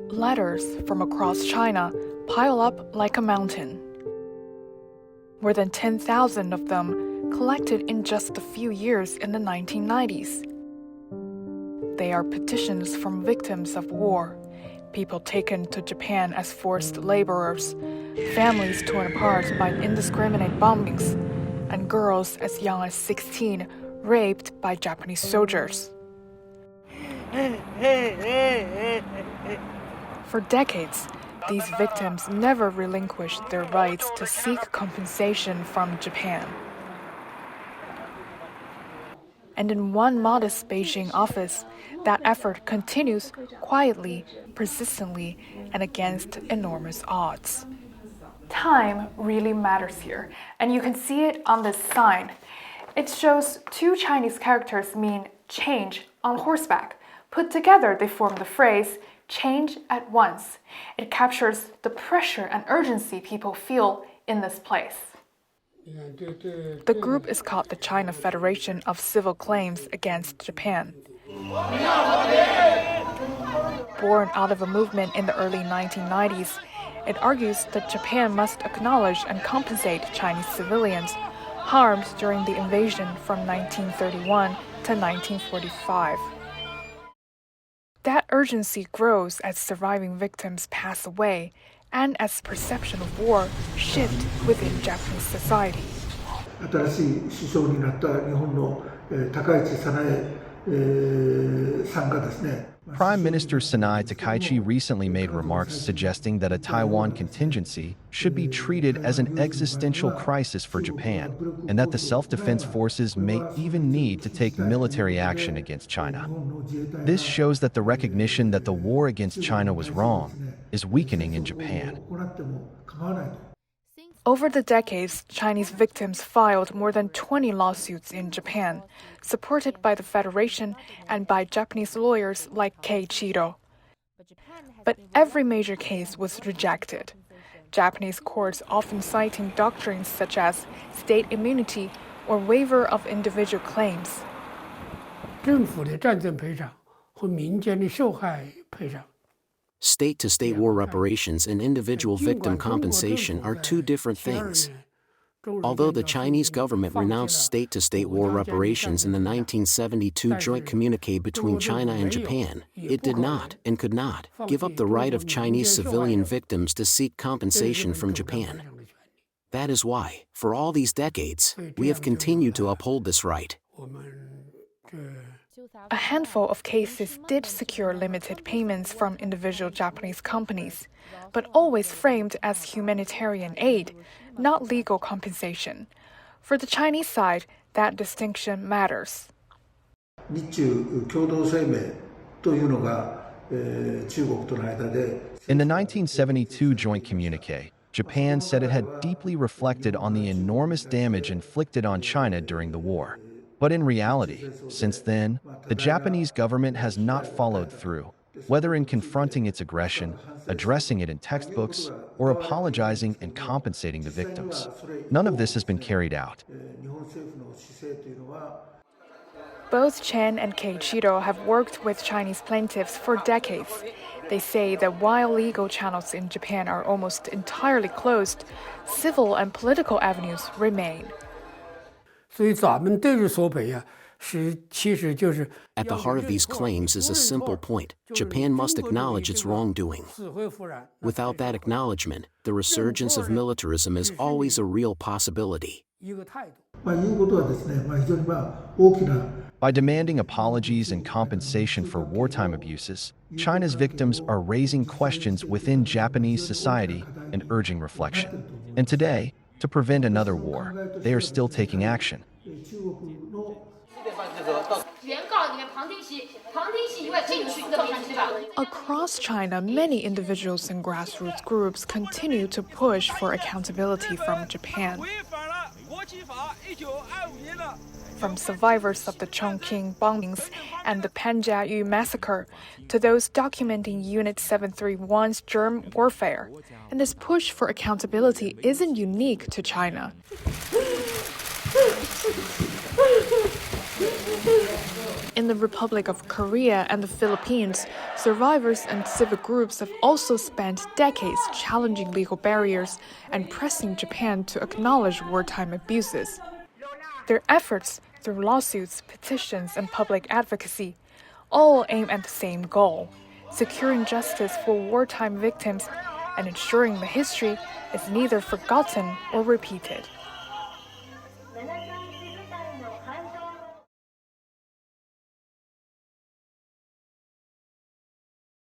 Letters from across China pile up like a mountain. More than 10,000 of them collected in just a few years in the 1990s. They are petitions from victims of war, people taken to Japan as forced laborers, families torn apart by indiscriminate bombings, and girls as young as 16 raped by Japanese soldiers. For decades, these victims never relinquished their rights to seek compensation from Japan. And in one modest Beijing office, that effort continues quietly, persistently, and against enormous odds. Time really matters here, and you can see it on this sign. It shows two Chinese characters mean change on horseback. Put together, they form the phrase, change at once. It captures the pressure and urgency people feel in this place. The group is called the China Federation of Civil Claims Against Japan. Born out of a movement in the early 1990s, it argues that Japan must acknowledge and compensate Chinese civilians harmed during the invasion from 1931 to 1945. That urgency grows as surviving victims pass away and as perception of war shifts within Japanese society. 新しい首相になった日本の高市早苗さんがですね。 Prime Minister Sanai Takaichi recently made remarks suggesting that a Taiwan contingency should be treated as an existential crisis for Japan, and that the self-defense forces may even need to take military action against China. This shows that the recognition that the war against China was wrong is weakening in Japan. Over the decades, Chinese victims filed more than 20 lawsuits in Japan, supported by the Federation and by Japanese lawyers like Keiichiro. But every major case was rejected. Japanese courts often citing doctrines such as state immunity or waiver of individual claims. 政府的战争赔偿和民间的受害赔偿 State-to-state war reparations and individual victim compensation are two different things. Although the Chinese government renounced state-to-state war reparations in the 1972 joint communique between China and Japan, it did not, and could not, give up the right of Chinese civilian victims to seek compensation from Japan. That is why, for all these decades, we have continued to uphold this right. A handful of cases did secure limited payments from individual Japanese companies, but always framed as humanitarian aid, not legal compensation. For the Chinese side, that distinction matters. 日中共同声明というのが中国との間で In the 1972 joint communique, Japan said it had deeply reflected on the enormous damage inflicted on China during the war. But in reality, since then, the Japanese government has not followed through, whether in confronting its aggression, addressing it in textbooks, or apologizing and compensating the victims. None of this has been carried out. Both Chen and Keiichiro have worked with Chinese plaintiffs for decades. They say that while legal channels in Japan are almost entirely closed, civil and political avenues remain. 所以咱们对着索赔啊，其实就是 At the heart of these claims is a simple point. Japan must acknowledge its wrongdoing. Without that acknowledgement, the resurgence of militarism is always a real possibility. 言うことはですね、非常に大きな By demanding apologies and compensation for wartime abuses, China's victims are raising questions within Japanese society and urging reflection. And today, to prevent another war, they are still taking action. Across China, many individuals and grassroots groups continue to push for accountability from Japan. From survivors of the Chongqing bombings and the Panjiayu massacre to those documenting Unit 731's germ warfare. And this push for accountability isn't unique to China. In the Republic of Korea and the Philippines, survivors and civic groups have also spent decades challenging legal barriers and pressing Japan to acknowledge wartime abuses. Their efforts, through lawsuits, petitions, and public advocacy, all aim at the same goal: securing justice for wartime victims and ensuring the history is neither forgotten or repeated.